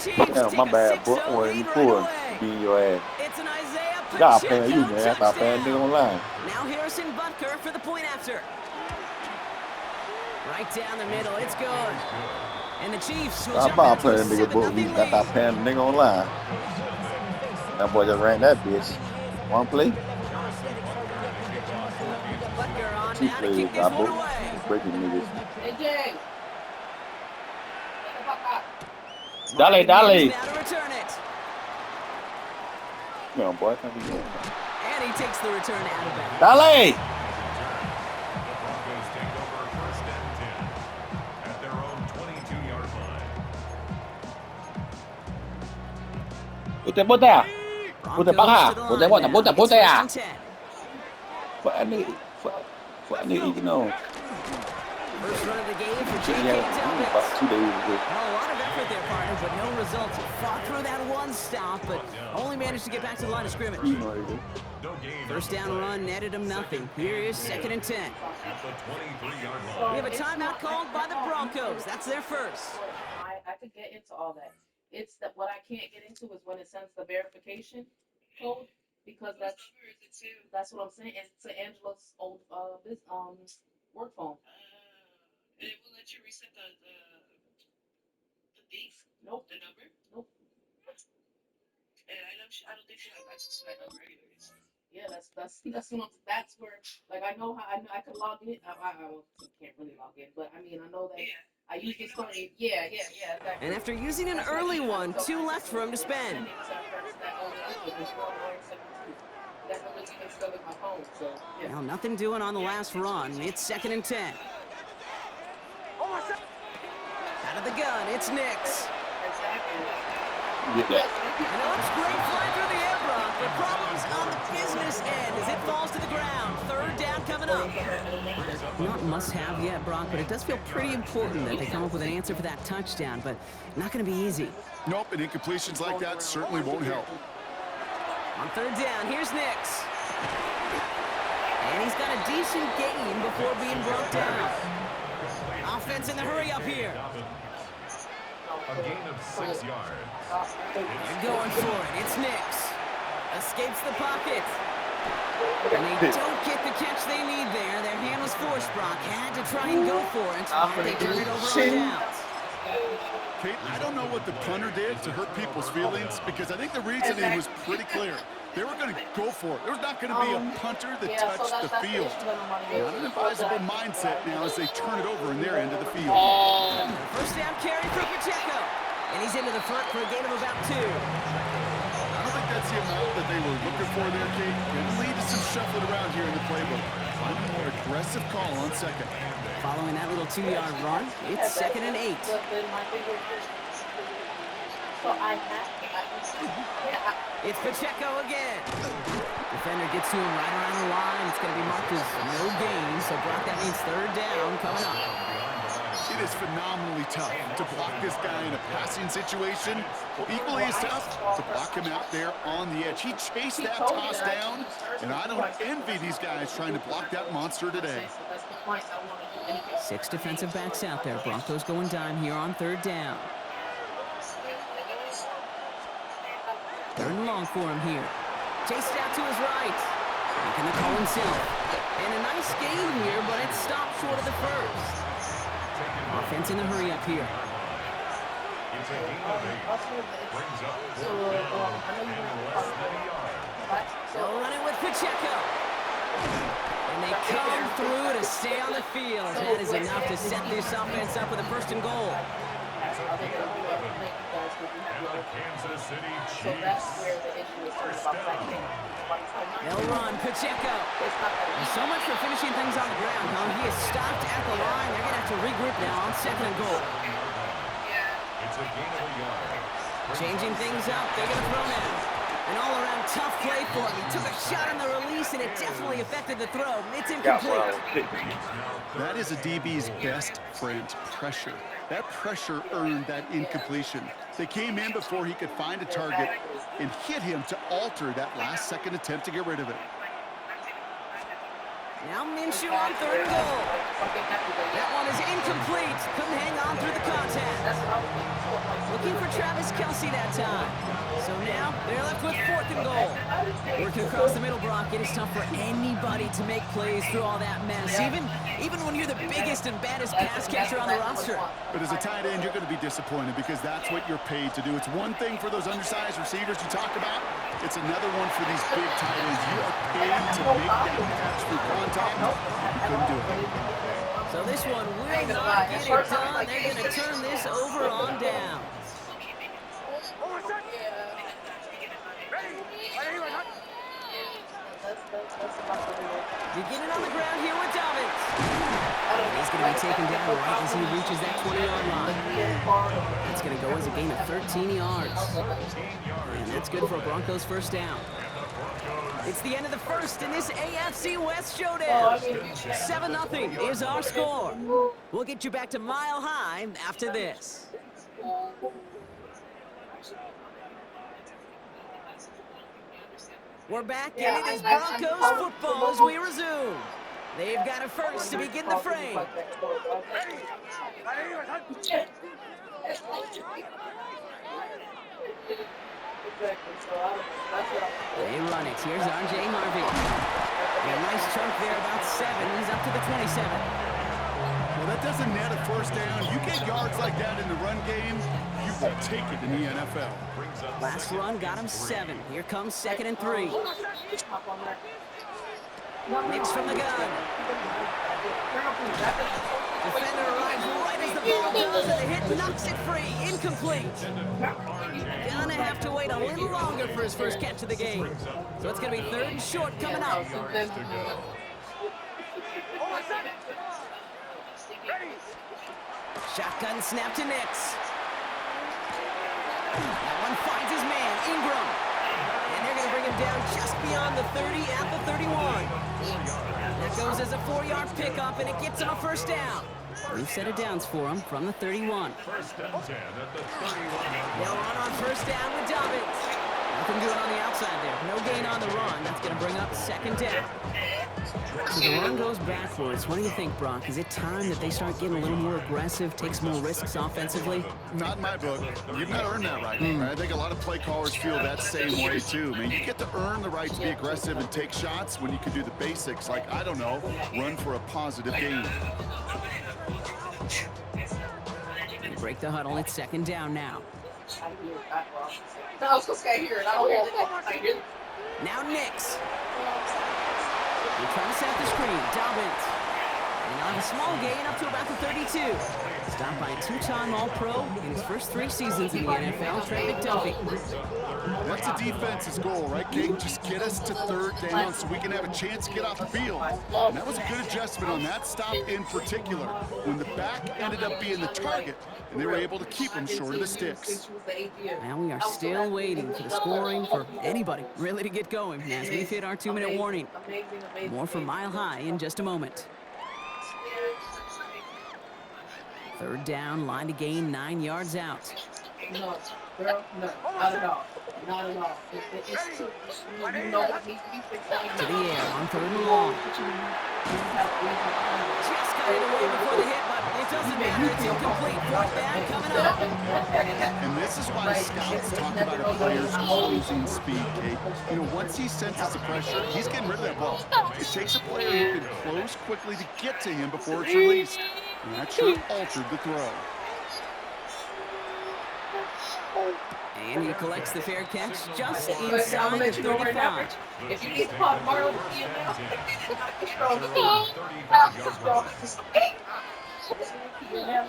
Damn, my bad, bro. I wasn't even pulling. Being your ass. God, playing you, man. I thought playing nigga online. Now Harrison Butker for the point after. Right down the middle, it's good. And the Chiefs will jump I into a playing nigga 7-0 book. I thought lead. playing nigga online. That boy just ran that bitch. One play. Butker on Two now to plays. kick this I one both away. breaking niggas. AJ. Dale, dale. Now to return it. Come on, boy. Can't be doing that. And he takes the return out of bounds. Dale. Bota, bota. Bota pra cá. Bota, bota, bota, bota aí. Fuck that nigga. Fuck that nigga eating on. First run of the game for J.K. Yeah, about 2 days ago. Well, a lot of effort there, partner, but no results. He fought through that one stop, but only managed to get back to the line of scrimmage. You know what it is. First down run netted him nothing. Here is 2nd and 10. We have a timeout called by the Broncos. That's their first. I could get into all that. It's that what I can't get into is when it sends the verification code, because that's what I'm saying. It's to Angela's old work phone. And it will let you reset the thing? Nope. The number? Nope. And I don't think she has access to that number anyways. Yeah, that's where, like, I know how I could log in. I can't really log in, but I mean I know that. Yeah. I use this phone. Yeah. Exactly. And after using an early one, 2 left for him to spend. Well, nothing doing on the last run. It's 2nd and 10. Out of the gun, it's Nix. Get that. And it looks great flying through the air, Brock, but problems on the business end as it falls to the ground. 3rd down coming up. Not must-have yet, Brock, but it does feel pretty important that they come up with an answer for that touchdown, but not going to be easy. Nope, and incompletions like that certainly won't help. On 3rd down, here's Nix. And he's got a decent gain before being brought down. Offense in the hurry up here. A gain of 6 yards. They're going for it. It's Nix. Escapes the pocket. And they don't get the catch they need there. Their hand was forced, Brock. Had to try and go for it. And they turned it over on downs. Kate, I don't know what the punter did to hurt people's feelings, because I think the reasoning was pretty clear. They were going to go for it. There's not going to be a punter that touched the field. Not an advisable mindset now as they turn it over in their end of the field. First down carry for Pacheco. And he's into the front for a gain of about 2. I don't think that's the amount that they were looking for there, Kate. Going to lead to some shuffling around here in the playbook. Find a more aggressive call on 2nd. Following that little 2-yard run, it's 2nd and 8. It's Pacheco again. Defender gets to him right around the line. It's going to be marked as no gain, so Brock, that means 3rd down coming up. It is phenomenally tough to block this guy in a passing situation. Well, equally as tough to block him out there on the edge. He chased that toss down, and I don't envy these guys trying to block that monster today. 6 defensive backs out there. Broncos going dime here on 3rd down. 3rd and long for him here. Chased out to his right. Making the call himself. And a nice gain here, but it's stopped short of the first. Offense in the hurry up here. They'll run it with Pacheco. And they come through to stay on the field. That is enough to set this offense up with a 1st and goal. Kansas City So that's where the issue is about second. They'll run Pacheco. So much for finishing things on the ground, huh? He is stopped at the line. They're going to have to regroup now on 2nd and goal. It's a gain of a yard. Changing things up. They're going to throw now. An all-around tough play for him. He took a shot on the release, and it definitely affected the throw. It's incomplete. That is a DB's best friend, pressure. That pressure earned that incompletion. They came in before he could find a target and hit him to alter that last-second attempt to get rid of it. Now Minshew on 3rd and goal. That one is incomplete. Couldn't hang on through the contact. Looking for Travis missed Kelsey that time. So now they're left with 4th and goal. Working across the middle, Brock, it is tough for anybody to make plays through all that mess, even when you're the biggest and baddest pass catcher on the roster. But as a tight end, you're going to be disappointed because that's what you're paid to do. It's one thing for those undersized receivers you talk about. It's another one for these big tight ends. You are paid to make that catch through contact. You couldn't do it. So this one will not get it done. They're going to turn this over on down. Beginning on the ground here with Dobbins. He's going to be taken down right as he reaches that 20-yard line. It's going to go as a gain of 13 yards. And that's good for a Broncos first down. It's the end of the first in this AFC West showdown. 7-0 is our score. We'll get you back to Mile High after this. We're back, and it is Broncos football as we resume. They've got a first to begin the frame. They run it. Here's R.J. Harvey. A nice chunk there, about 7. He's up to the 27. Well, that doesn't net a first down. You get yards like that in the run game, you will take it in the NFL. Last run got him 7. Here comes 2nd and 3. Nicks from the gun. Defender arrives right as the ball does, and the hit knocks it free. Incomplete. Gonna have to wait a little longer for his first catch of the game. So it's gonna be 3rd and short coming up. Shotgun snap to Nicks. That one finds his man, Ingram. And they're going to bring him down just beyond the 30 at the 31. That goes as a 4-yard pickup, and it gets him a first down. New set of downs for him from the 31. They'll run on first down with Dobbins. Nothing doing on the outside there. No gain on the run. That's going to bring up 2nd down. So the run goes backwards. What do you think, Brock? Is it time that they start getting a little more aggressive, take some more risks offensively? Not in my book. You've not earned that right. I think a lot of play callers feel that same way, too. I mean, you get to earn the right to be aggressive and take shots when you can do the basics, like, I don't know, run for a positive gain. They break the huddle. It's 2nd down now. No, I was supposed to hear it. I don't hear it. Now Nicks. They try to set the screen. Dobbins. And on a small gain up to about the 32. Stopped by a 2-time All-Pro in his first 3 seasons in the NFL, Trent McDuffie. That's the defense's goal, right, King? Just get us to 3rd down so we can have a chance to get off the field. And that was a good adjustment on that stop in particular, when the back ended up being the target, and they were able to keep him short of the sticks. Now we are still waiting for the scoring for anybody really to get going as we've hit our 2-minute warning. More from Mile High in just a moment. 3rd down, line to gain, 9 yards out. No, girl, no, not at all. Not at all. It's too, you know what needs to be fixed. To the air on 3rd and long. Just got it away before the hit, but it doesn't matter. It's incomplete. 4th down coming up. And this is why scouts talk about a player's closing speed, Kate. You know, once he senses the pressure, he's getting rid of that ball. It takes a player who can close quickly to get to him before it's released. And that sure altered the throw. And he collects the fair catch just inside the 35. If you need to pop Marlon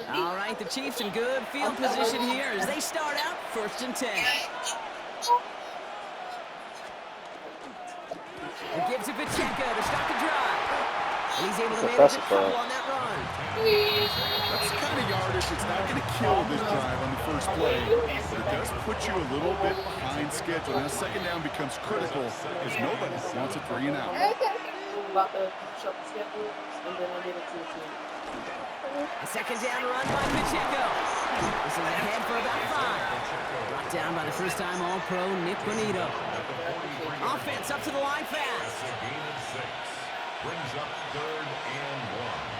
All right, the Chiefs in good field position here as they start out 1st and 10. He gives it Pacheco to start the drive. And he's able to manage a couple on that run. That's the kind of yardage that's not going to kill this drive on the first play, but it does put you a little bit behind schedule. Now, 2nd down becomes critical because nobody wants a 3 and out. A 2nd down run by Pacheco. This is ahead for about 5. Brought down by the first-time All-Pro Nick Bonito. Offense up to the line fast. Brings up 3rd and 1.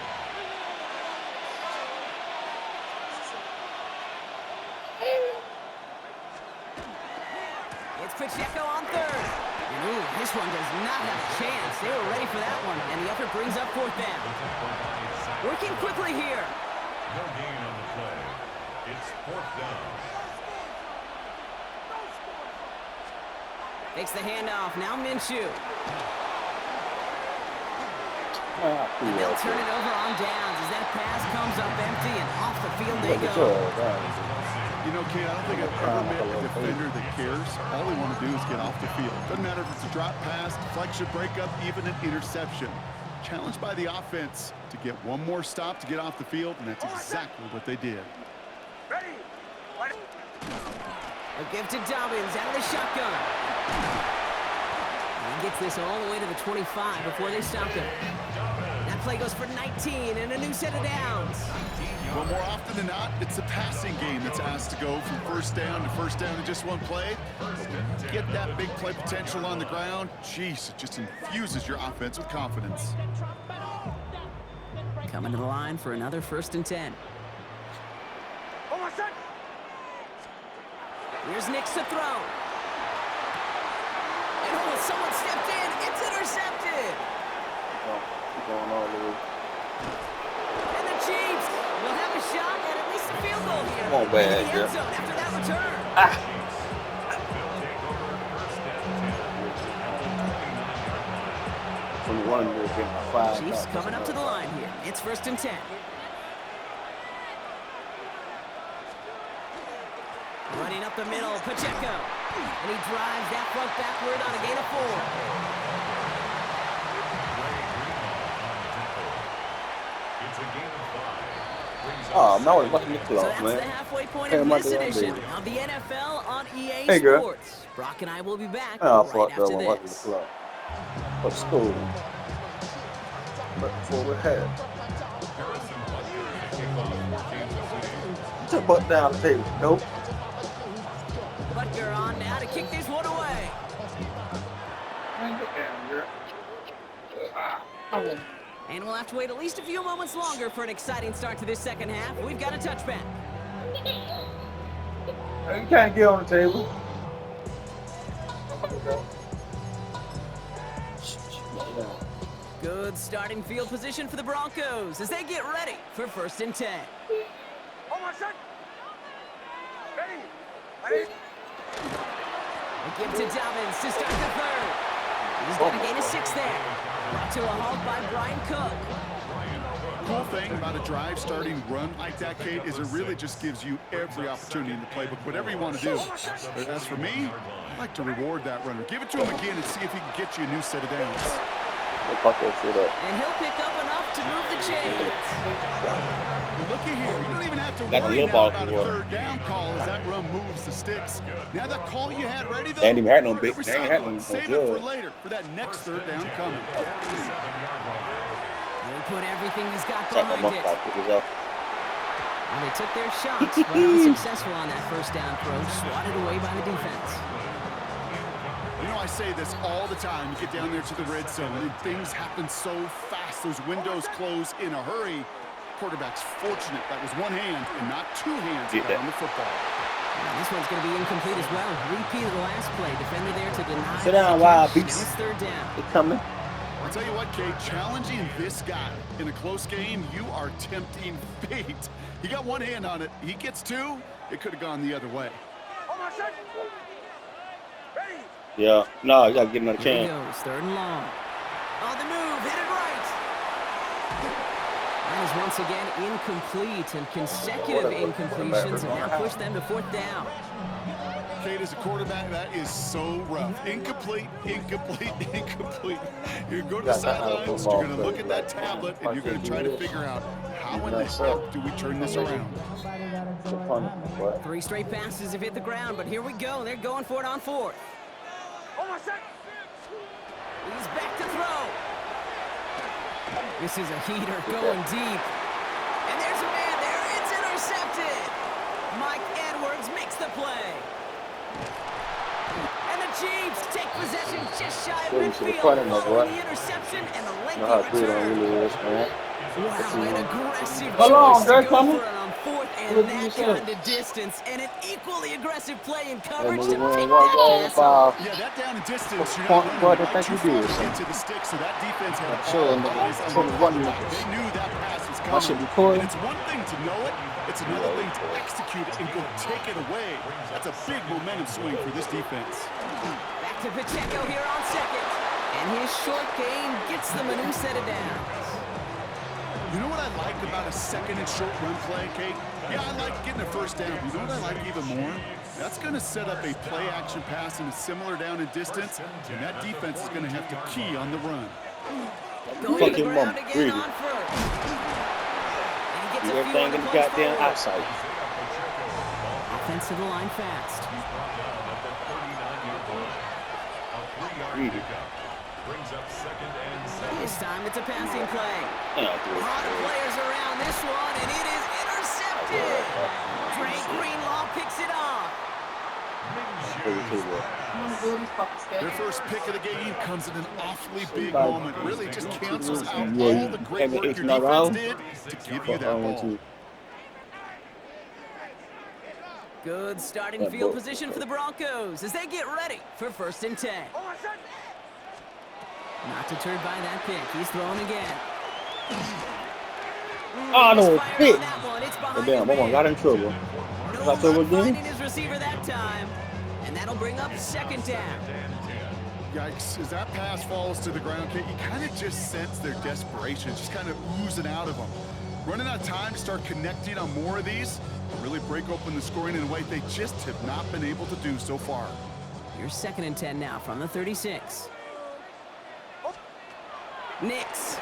It's Pacheco on third. And ooh, this one does not have a chance. They were ready for that one, and the effort brings up fourth down. Working quickly here. No gain on the play. It's fourth down. Takes the handoff. Now Minshew. And they'll turn it over on downs as that pass comes up empty and off the field they go. You know, Kate, I don't think I've ever met a defender that cares. All they want to do is get off the field. Doesn't matter if it's a drop pass, deflection, breakup, even an interception. Challenged by the offense to get one more stop to get off the field, and that's exactly what they did. A give to Dobbins out of the shotgun. And he gets this all the way to the 25 before they stop him. That play goes for 19 and a new set of downs. Well, more often than not, it's the passing game that's asked to go from first down in just one play. Get that big play potential on the ground. Jeez, it just infuses your offense with confidence. Coming to the line for another 1st and 10. Here's Nix to throw. And oh, someone stepped in. It's intercepted. Going all the way. And the Chiefs will have a shot at least a field goal here. Come on, bad, in the end zone after that return. Chiefs coming up to the line here. It's 1st and 10. Running up the middle, Pacheco. And he drives that front backward on a gain of 4. Oh, man, I was watching the So clock, that's man. the halfway point of this edition of the NFL on EA Hey, girl. Sports. Brock and I will be back Oh, right fuck that after one. Watching the this. clock. For school. But before we had. Just butt down the table. Nope. Butker on now to kick this one away. And we'll have to wait at least a few moments longer for an exciting start to this second half. We've got a touchback. You can't get on the table. Good starting field position for the Broncos as they get ready for 1st and 10. A give to Dobbins to start the third. He's got a gain of 6 there. Brought to a halt by Brian Cook. Cool thing about a drive starting run like that, Kate, is it really just gives you every opportunity in the playbook, whatever you want to do. But as for me, I like to reward that runner. Give it to him again and see if he can get you a new set of downs. And he'll pick up enough to move the chains. Look at here. You don't even have to worry now about a third down call as that run moves the sticks. Now that call you had ready, though, They ain't even had no big. every They ain't had no save it good. for later for that next third down coming. He'll put everything he's got Check my behind it. mouth out, up. And they took their shots, but unsuccessful on that first down throw, swatted away by the defense. You know, I say this all the time. You get down there to the red zone, and things happen so fast. Those windows close in a hurry. Quarterback's fortunate that was one hand and not two hands on the football. And this one's going to be incomplete as well. Repeat of the last play. Defender there to deny. Sit down, Wild Now Beats. it's 3rd down. It's coming. I'll tell you what, Kate, challenging this guy in a close game, you are tempting fate. He got one hand on it. He gets two. It could have gone the other way. Yeah. No, you got to give him another Here he chance. goes, 3rd and long. On the move, hit it right. That is once again incomplete, and consecutive incompletions have now pushed them to 4th down. Kate, as a quarterback, that is so rough. Incomplete, incomplete, incomplete. You're going to the sidelines, you're going to look at that tablet, and you're going to try to figure out how in the heck do we turn this around. 3 straight passes have hit the ground, but here we go. They're going for it on 4th. He's back to throw. This is a heater going deep. And there's a man there. It's intercepted. Mike Edwards makes the play. And the Chiefs take possession just shy of midfield following the interception and the lengthy return. Really is, man. Wow, an aggressive Hold on, choice to they're go coming. for it on 4th and What that you say? kind of distance, and an equally aggressive play in Hey, coverage nigga, to we pick ain't walk that over pass off. Yeah, that down and distance, you're not point guard running that right think too you far did to get something. to the stick, so that defense had Sure, all nigga. eyes on Sure, the one quarterback. nigga. They knew that pass was My coming. shit And recording. it's one thing to know it, it's another thing to execute it and go take it away. That's a big momentum swing for this defense. Back to Pacheco here on second. And his short game gets them a new set of downs. You know what I like about a second and short run play, Kate? Yeah, I like getting a first down. You know what I like even more? That's going to set up a play action pass in a similar down and distance, and that defense is going to have to key on the run. Going to the Fucking ground mom, again really. on first. And he gets Do a few everything on the in the play goddamn forward. outside. Offensive line fast. Really. Brings up 2nd and 7. This time it's a passing play. Yeah, A lot of players around this one, and it is intercepted. Drake Greenlaw picks it off. Their first pick of the game comes in an awfully big moment. Really just cancels out all the great work your defense did to give you that ball. Good starting field position for the Broncos as they get ready for 1st and 10. Not deterred by that pick. He's throwing again. Oh, no, Misfired pick. on that one. It's behind Damn, the Mama got in trouble. No Got trouble luck finding again? his receiver that time. And that'll bring up 2nd down. Yikes, as that pass falls to the ground, Kate, you kind of just sense their desperation, just kind of oozing out of them. Running out of time to start connecting on more of these, really break open the scoring in a way they just have not been able to do so far. Here's 2nd and 10 now from the 36. Nix.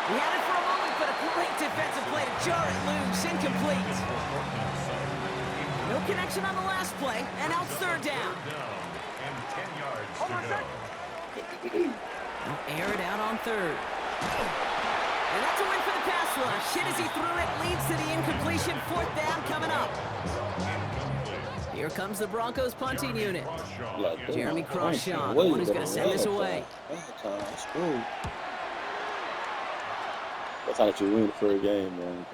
He had it for a moment, but a great defensive play to jar it loose. Incomplete. No connection on the last play, and now it's 3rd down. And 10 yards to go. They'll air it out on 3rd. And that's a win for the pass rush. Hit as he threw it, leads to the incompletion. 4th down coming up. Here comes the Broncos punting unit. Jeremy Crawshaw, the one who's going to send this away. That's how that you win the first game, man.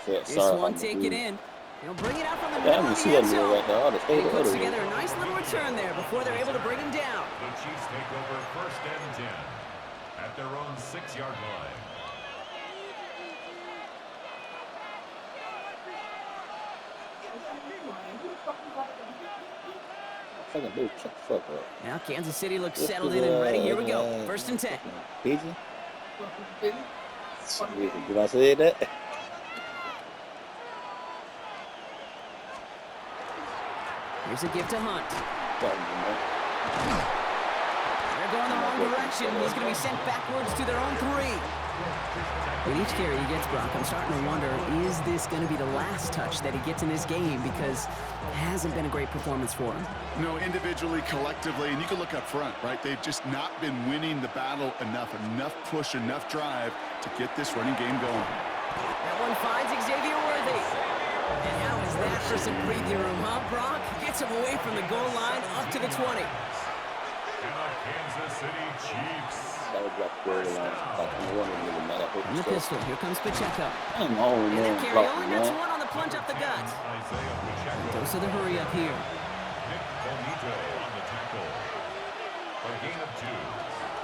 This one taken in. He'll bring it out from the middle I of see the that end nigga zone. right there. And he puts together a nice little return there before they're able to bring him down. The Chiefs take over 1st and 10 at their own 6-yard line. Fucking dude, shut the fuck up. Now Kansas City looks settled in and ready. Here we go. 1st and 10. Pigeon? Did I say that? Here's a gift to Hunt. Sorry, They're going the wrong direction. He's going to be sent backwards to their own 3. With each carry he gets, Brock, I'm starting to wonder, is this going to be the last touch that he gets in this game? Because it hasn't been a great performance for him. No, individually, collectively, and you can look up front, right? They've just not been winning the battle enough push, enough drive to get this running game going. That one finds Xavier Worthy. And how is that for some breathing room, huh, Brock? Gets him away from the goal line up to the 20. And the Kansas City Chiefs. That was like the line. In the pistol, here comes Pacheco. I'm all And man. that carry only gets one on the plunge up the gut. Isaiah Pacheco. Dose of the hurry up here. Nick Bonito on the tackle. A gain of 2.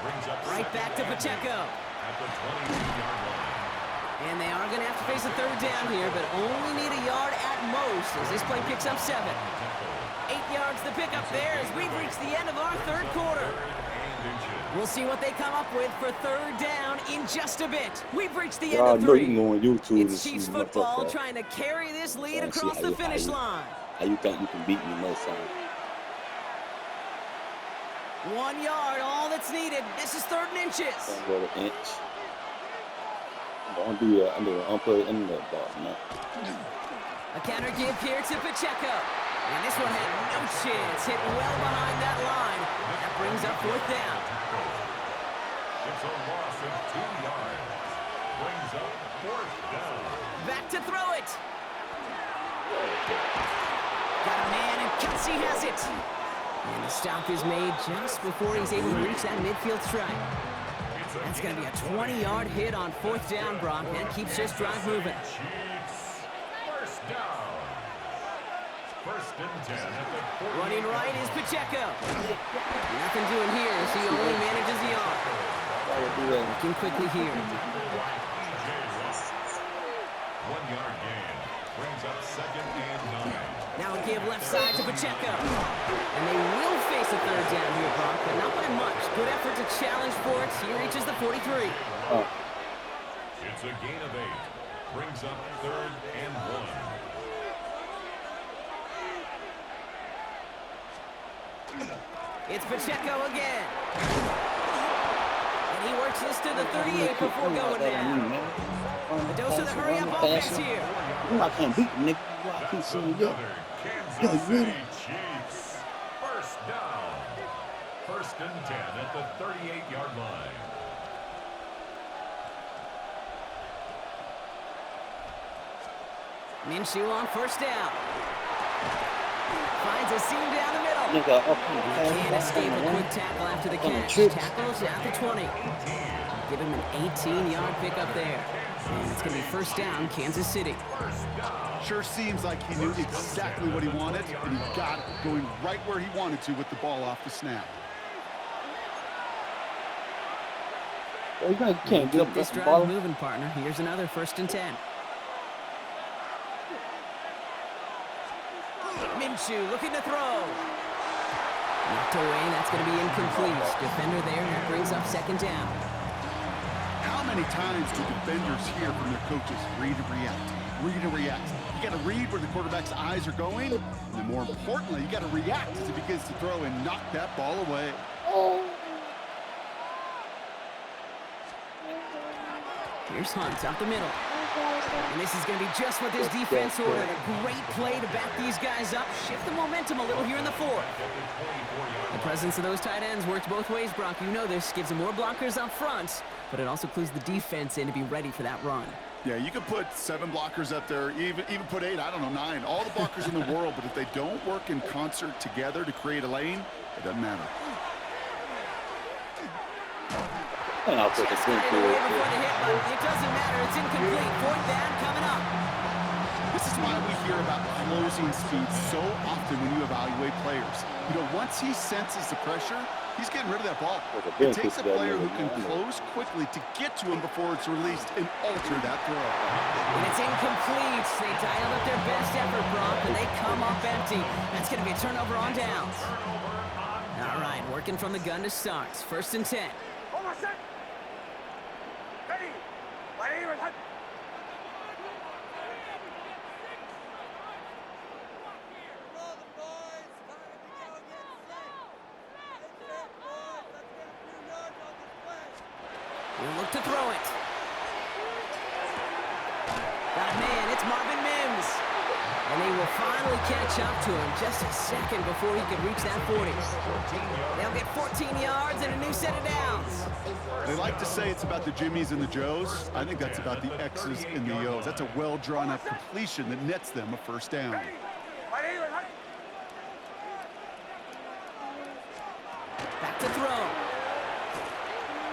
Brings up Right back to Pacheco. at the 22-yard line. And they are going to have to face a 3rd down here, but only need a yard at most as this play picks up 7. 8 yards to pick up there as we've reached the end of our 3rd quarter. We'll see what they come up with for 3rd down in just a bit. We've reached the end of 3. On YouTube It's Chiefs football trying to carry this lead across the finish line. How you think you can beat me next time? 1 yard, all that's needed. This is 3rd and inches. Don't go to inch. Don't do that. I'm doing unplay in that ball, man. A counter give here to Pacheco. And this one had no chance. Hit well behind that line. That brings up 4th down. It's a loss of 2 yards. Brings up 4th down. Back to throw it. Got a man, and Kelsey has it. And the stop is made just before he's able to reach that midfield strike. That's going to be a 20-yard hit on 4th down, Brock. That keeps this drive moving. Chiefs. First down. First and 10 at the 40. Running right is Pacheco. Nothing doing here as he only manages the arm. Looking quickly here. 1-yard gain. Brings up 2nd and 9. Now a give left side to Pacheco. And they will face a 3rd down here, Brock, but not by much. Good effort to challenge for it. He reaches the 43. It's a gain of 8. Brings up 3rd and 1. It's Pacheco again. And he works this to the 38 before going down. A dose of the hurry-up offense here. I can't beat the nigga. I keep seeing you. Kansas City Chiefs. First down. First and 10 at the 38-yard line. Minshew on 1st down. Finds a seam down the middle. Can't escape a quick tackle after the catch. Tackles at the 20. Give him an 18-yard pickup there. And it's going to be 1st down, Kansas City. Sure seems like he knew exactly what he wanted, and he got it going right where he wanted to with the ball off the snap. You can't get up this the drive ball. moving, partner. Here's another 1st and 10. Minshew looking to throw. Knocked away, that's going to be incomplete. Defender there, and that brings up 2nd down. How many times do defenders hear from their coaches, read and react, read and react? You got to read where the quarterback's eyes are going, and then more importantly, you got to react as he begins to throw and knock that ball away. Here's Hunt up the middle. And this is going to be just what this defense ordered. A great play to back these guys up, shift the momentum a little here in the 4th. The presence of those tight ends works both ways, Brock. You know this. Gives them more blockers up front, but it also clues the defense in to be ready for that run. Yeah, you could put 7 blockers up there, even put 8, I don't know, 9. All the blockers in the world, but if they don't work in concert together to create a lane, it doesn't matter. Just got it away before the hit, but it doesn't matter. It's incomplete. 4th down coming up. This is why we hear about closing speed so often when you evaluate players. You know, once he senses the pressure, he's getting rid of that ball. It takes a player who can close quickly to get to him before it's released and alter that throw. And it's incomplete. They dialed up their best effort, Brock, and they come up empty. That's going to be a turnover on downs. All right, working from the gun to start. 1st and 10. We'll look to throw it. Got a man, it's Marvin Mims. And they will finally catch up to him just a second before he could reach that 40. They'll get 14 yards and a new set of downs. They like to say it's about the Jimmies and the Joes. I think that's about the X's and the O's. That's a well-drawn-up completion that nets them a 1st down. Back to throw.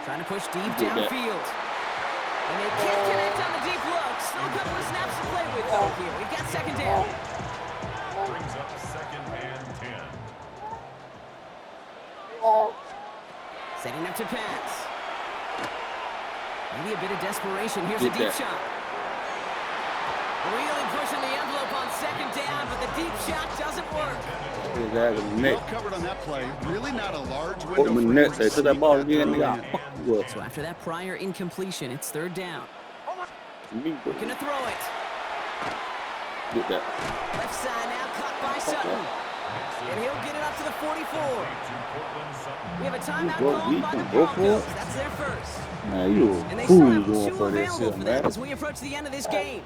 Trying to push deep downfield. And they can't connect on the deep look. Still a couple of snaps to play with though here. We've got 2nd down. Brings up 2nd and 10. Setting up to pass. Maybe a bit of desperation. Here's a deep shot. Really pushing the envelope on 2nd down, but the deep shot doesn't work. Well covered on that play. Really not a large window for that ball again. So after that prior incompletion, it's 3rd down. Looking to throw it. Left side now, caught by Sutton. And he'll get it up to the 44. We have a timeout called by the Broncos. That's their 1st. And they still have 2 available for them as we approach the end of this game.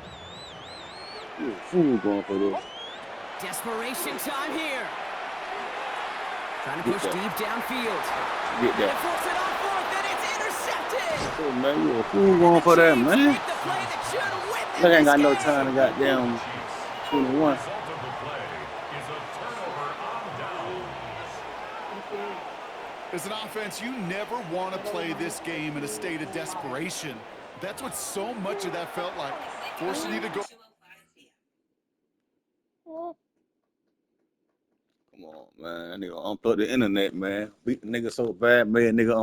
Desperation time here. Trying to push deep downfield. And it forces it on 4th, and it's intercepted. Oh, man, you a fool going for that, man. Look, ain't got no time to goddamn 21. As an offense, you never want to play this game in a state of desperation. That's what so much of that felt like, forcing you to go. Come on, man. Nigga unplug the internet, man. Beat the nigga so bad, man. Nigga